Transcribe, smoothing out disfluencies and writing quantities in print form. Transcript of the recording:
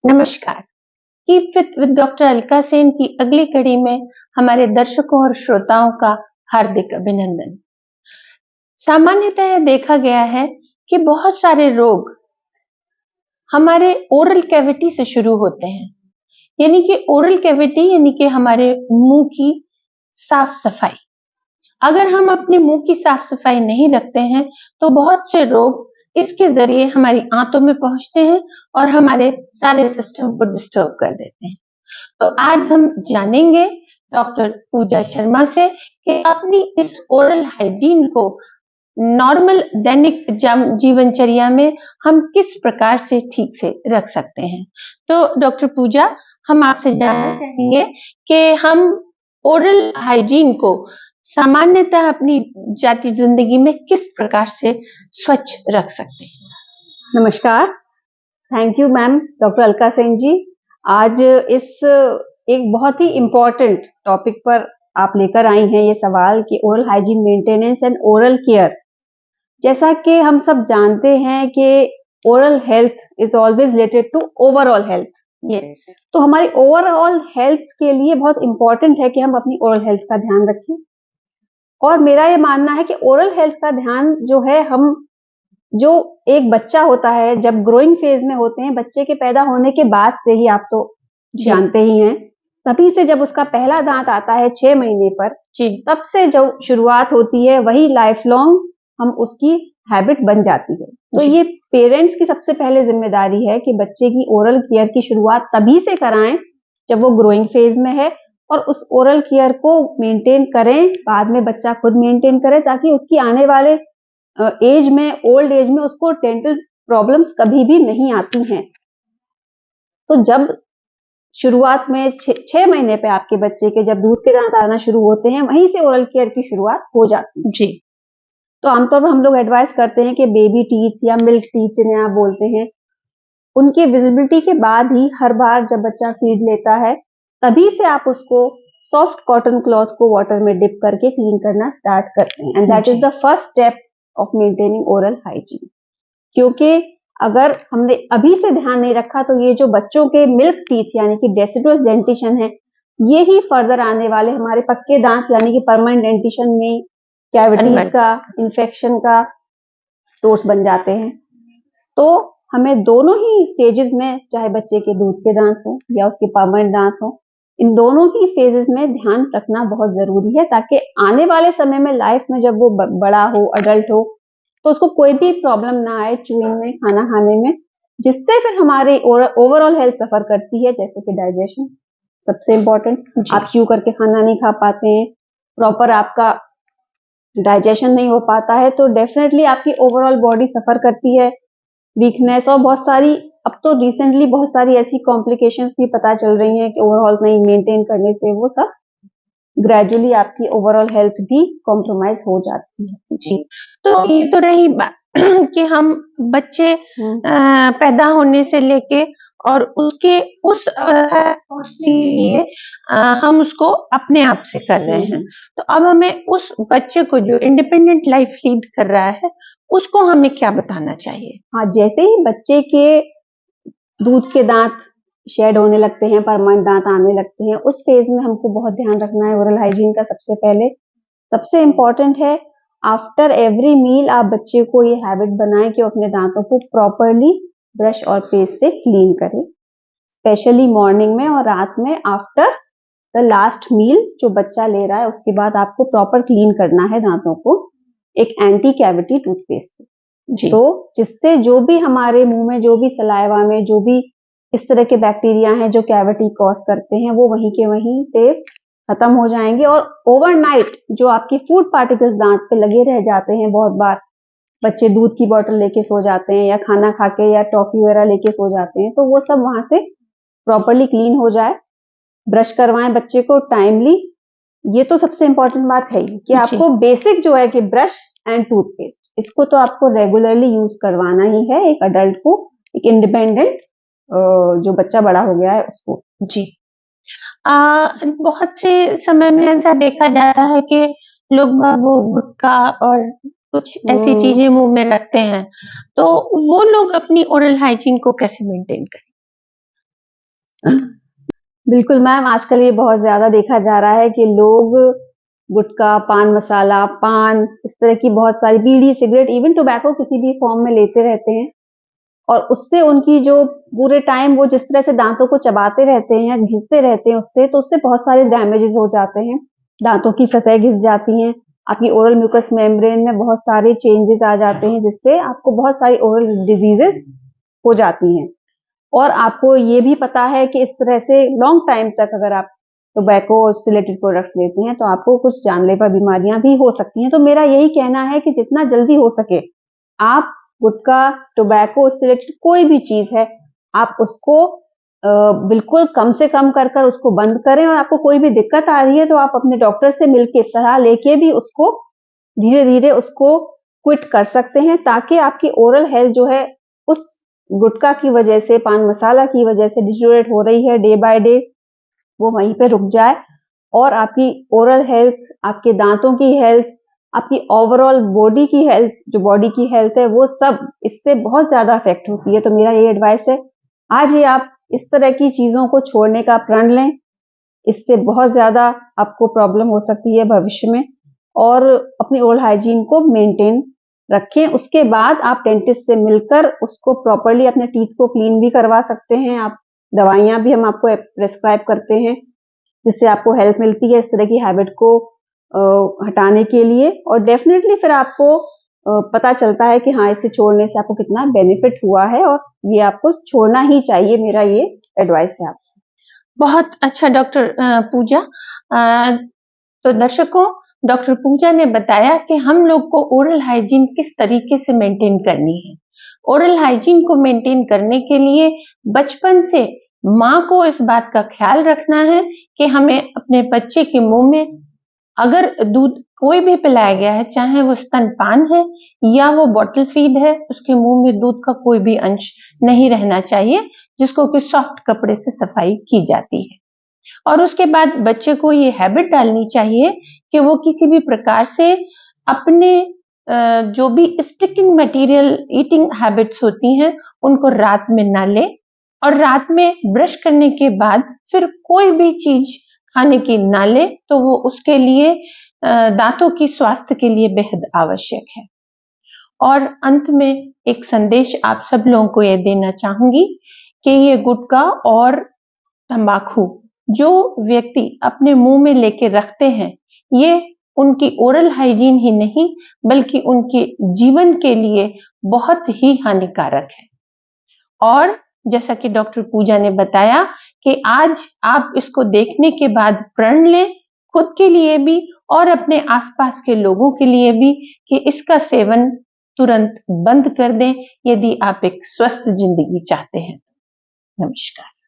नमस्कार। Keep fit with doctor Alka Sen की अगली कड़ी में हमारे दर्शकों और श्रोताओं का हार्दिक अभिनंदन। सामान्यतः यह देखा गया है कि बहुत सारे रोग हमारे ओरल कैविटी से शुरू होते हैं, यानी कि ओरल कैविटी यानी कि हमारे मुंह की साफ सफाई। अगर हम अपने मुंह की साफ सफाई नहीं रखते हैं तो बहुत से रोग इसके जरिए हमारी आंतों में पहुंचते हैं और हमारे सारे सिस्टम को डिस्टर्ब कर देते हैं। तो आज हम जानेंगे डॉक्टर पूजा शर्मा से कि अपनी इस ओरल हाइजीन को नॉर्मल दैनिक जीवनचर्या में हम किस प्रकार से ठीक से रख सकते हैं। तो डॉक्टर पूजा, हम आपसे जानना चाहेंगे कि हम ओरल हाइजीन को सामान्यतः अपनी जाती जिंदगी में किस प्रकार से स्वच्छ रख सकते हैं। नमस्कार, thank you ma'am doctor Alka Sen ji. आज इस एक बहुत ही इम्पोर्टेंट टॉपिक पर आप लेकर आई हैं ये सवाल कि oral hygiene maintenance and oral care. जैसा कि हम सब जानते हैं कि oral health is always related to overall health. Yes, तो हमारी ओवरऑल हेल्थ के लिए बहुत इंपॉर्टेंट है कि हम अपनी ओरल हेल्थ का ध्यान रखें। और मेरा ये मानना है कि ओरल हेल्थ का ध्यान जो है, हम जो एक बच्चा होता है जब ग्रोइंग फेज में होते हैं, बच्चे के पैदा होने के बाद से ही आप तो जानते ही हैं, तभी से जब उसका पहला दांत आता है 6 महीने पर, तब से जो शुरुआत होती है वही लाइफ लॉन्ग हम उसकी हैबिट बन जाती है। तो ये पेरेंट्स की सबसे पहले जिम्मेदारी है कि बच्चे की ओरल केयर की शुरुआत तभी से कराएं जब वो ग्रोइंग फेज में है, और उस ओरल केयर को मेंटेन करें, बाद में बच्चा खुद मेंटेन करे, ताकि उसकी आने वाले एज में, ओल्ड एज में उसको डेंटल प्रॉब्लम्स कभी भी नहीं आती हैं। तो जब शुरुआत में 6 महीने पे आपके बच्चे के जब दूध के दांत आना शुरू होते हैं, वहीं से ओरल केयर की शुरुआत हो जाती है। जी। तो आमतौर पर हम लोग एडवाइस करते हैं कि बेबी टीथ या मिल्क टीथ जिन्हें आप बोलते हैं, उनके विजिबिलिटी के बाद ही हर बार जब बच्चा फीड लेता है, तभी से आप उसको सॉफ्ट कॉटन क्लॉथ को वाटर में डिप करके क्लीन करना स्टार्ट करते हैं। And that is the first step of maintaining oral hygiene. क्योंकि अगर हमने अभी से ध्यान नहीं रखा तो ये जो बच्चों के मिल्क टीथ यानी कि डेसिडुअस डेंटिशन है, ये ही फर्दर आने वाले हमारे पक्के दांत यानी कि परमानेंट डेंटिशन में कैविटीज का, इन्फेक्शन का सोर्स बन जाते हैं। तो हमें दोनों ही स्टेजेस में, चाहे बच्चे के दूध के दांत हो या उसके परमानेंट दांत हो, इन दोनों ही फेजेस में ध्यान रखना बहुत जरूरी है, ताकि आने वाले समय में लाइफ में जब वो बड़ा हो, अडल्ट हो, तो उसको कोई भी प्रॉब्लम ना आए च्यूइंग में, खाना खाने में, जिससे फिर हमारी ओवरऑल हेल्थ सफर करती है। जैसे कि डाइजेशन सबसे इम्पोर्टेंट, आप च्यू करके खाना नहीं खा पाते हैं, प्रॉपर आपका डाइजेशन नहीं हो पाता है, तो डेफिनेटली आपकी ओवरऑल बॉडी सफर करती है, वीकनेस, और बहुत सारी, अब तो रिसेंटली बहुत सारी ऐसी कॉम्प्लिकेशंस भी पता चल रही हैं कि ओवरऑल नहीं मेंटेन करने से वो सब ग्रेजुअली आपकी ओवरऑल हेल्थ भी कॉम्प्रोमाइज हो जाती है। जी, तो ये तो रही बात कि हम बच्चे पैदा होने से लेके और उसके उस पहुंचने के लिए हम उसको अपने आप से कर रहे हैं। तो अब हमें उस बच्चे को जो इंडिपेंडेंट लाइफ लीड कर रहा है, उसको हमें क्या बताना चाहिए? हाँ, जैसे ही बच्चे के दूध के दांत शेड होने लगते हैं, परमानेंट दांत आने लगते हैं, उस फेज में हमको बहुत ध्यान रखना है ओरल हाइजीन का। सबसे पहले सबसे इम्पोर्टेंट है, आफ्टर एवरी मील आप बच्चे को ये हैबिट बनाएं कि वो अपने दांतों को प्रॉपरली ब्रश और पेस्ट से क्लीन करें, स्पेशली मॉर्निंग में और रात में आफ्टर द लास्ट मील जो बच्चा ले रहा है, उसके बाद आपको प्रॉपर क्लीन करना है दांतों को एक एंटी कैविटी टूथपेस्ट से। तो जिससे जो भी हमारे मुंह में, जो भी सलाइवा में, जो भी इस तरह के बैक्टीरिया हैं जो कैविटी कॉज करते हैं, वो वहीं के वहीं से खत्म हो जाएंगे। और ओवरनाइट जो आपकी फूड पार्टिकल्स दांत पे लगे रह जाते हैं, बहुत बार बच्चे दूध की बोतल लेके सो जाते हैं या खाना खा के या टॉफी वगैरह लेके सो जाते हैं, तो वो सब वहां से प्रॉपरली क्लीन हो जाए। ब्रश करवाएं बच्चे को टाइमली। ये तो सबसे इंपॉर्टेंट बात है कि आपको बेसिक जो है कि ब्रश एंड टूथपेस्ट, इसको तो आपको रेगुलरली यूज करवाना ही है एक अडल्ट को, एक इंडिपेंडेंट जो बच्चा बड़ा हो गया है उसको। जी। बहुत से समय में ऐसा देखा जाता है कि लोग वो गुटखा और कुछ ऐसी चीजें मुंह में रखते हैं, तो वो लोग अपनी ओरल हाइजीन को कैसे मेंटेन करें? बिल्कुल मैम, आजकल ये बहुत ज़्यादा देखा जा रहा है कि लोग गुटखा, पान मसाला, पान, इस तरह की बहुत सारी बीड़ी, सिगरेट, इवन टोबैको किसी भी फॉर्म में लेते रहते हैं और उससे उनकी जो पूरे टाइम वो जिस तरह से दाँतों को चबाते रहते हैं या घिसते रहते हैं उससे, तो उससे बहुत सारे डैमेजेस हो जाते हैं। दाँतों की सतह घिस जाती हैं, आपकी ओरल म्यूकस मेम्ब्रेन में बहुत सारे चेंजेस आ जाते हैं, जिससे आपको बहुत सारी ओरल डिजीजेस हो जाती हैं। और आपको ये भी पता है कि इस तरह से लॉन्ग टाइम तक अगर आप टोबैको से रिलेटेड प्रोडक्ट्स लेते हैं, तो आपको कुछ जानलेवा बीमारियां भी हो सकती हैं। तो मेरा यही कहना है कि जितना जल्दी हो सके आप गुटखा, टोबैको से रिलेटेड कोई भी चीज है, आप उसको बिल्कुल कम से कम कर कर उसको बंद करें और आपको कोई भी दिक्कत आ रही है तो आप अपने डॉक्टर से मिलके सलाह लेके भी उसको धीरे धीरे उसको क्विट कर सकते हैं, ताकि आपकी ओरल हेल्थ जो है उस गुटखा की वजह से, पान मसाला की वजह से डिटेरियोरेट हो रही है डे बाय डे, वो वहीं पे रुक जाए और आपकी ओरल हेल्थ, आपके दांतों की हेल्थ, आपकी ओवरऑल बॉडी की हेल्थ, जो बॉडी की हेल्थ है वो सब इससे बहुत ज्यादा अफेक्ट होती है। तो मेरा ये एडवाइस है, आज ही आप इस तरह की चीजों को छोड़ने का प्रण लें, इससे बहुत ज्यादा आपको प्रॉब्लम हो सकती है भविष्य में। और अपनी ओरल हाइजीन को मेंटेन रखें। उसके बाद आप डेंटिस्ट से मिलकर उसको प्रॉपर्ली अपने टीथ को क्लीन भी करवा सकते हैं। आप दवाइयां भी हम आपको प्रेस्क्राइब करते हैं, जिससे आपको हेल्प मिलती है इस तरह की हैबिट को हटाने के लिए। और डेफिनेटली फिर आपको पता चलता है कि हाँ, इसे छोड़ने से आपको कितना बेनिफिट हुआ है और ये आपको छोड़ना ही चाहिए। मेरा ये एडवाइस है आपको। बहुत अच्छा डॉक्टर पूजा। तो दर्शकों, डॉक्टर पूजा ने बताया कि हम लोग को ओरल हाइजीन किस तरीके से मेंटेन करनी है। ओरल हाइजीन को मेंटेन करने के लिए बचपन से माँ को इस बात का ख्याल रखना है कि हमें अपने बच्चे के मुंह में अगर दूध कोई भी पिलाया गया है, चाहे वो स्तनपान है या वो बॉटल फीड है, उसके मुंह में दूध का कोई भी अंश नहीं रहना चाहिए, जिसको कि सॉफ्ट कपड़े से सफाई की जाती है। और उसके बाद बच्चे को ये हैबिट डालनी चाहिए कि वो किसी भी प्रकार से अपने जो भी स्टिकिंग मटेरियल ईटिंग हैबिट्स होती हैं उनको रात में ना ले, और रात में ब्रश करने के बाद फिर कोई भी चीज खाने की ना ले, तो वो उसके लिए दांतों की स्वास्थ्य के लिए बेहद आवश्यक है। और अंत में एक संदेश आप सब लोगों को ये देना चाहूंगी कि ये गुटखा और तंबाकू जो व्यक्ति अपने मुंह में लेके रखते हैं, ये उनकी ओरल हाइजीन ही नहीं बल्कि उनके जीवन के लिए बहुत ही हानिकारक है। और जैसा कि डॉक्टर पूजा ने बताया कि आज आप इसको देखने के बाद प्रण लें, खुद के लिए भी और अपने आसपास के लोगों के लिए भी, कि इसका सेवन तुरंत बंद कर दें यदि आप एक स्वस्थ जिंदगी चाहते हैं। नमस्कार।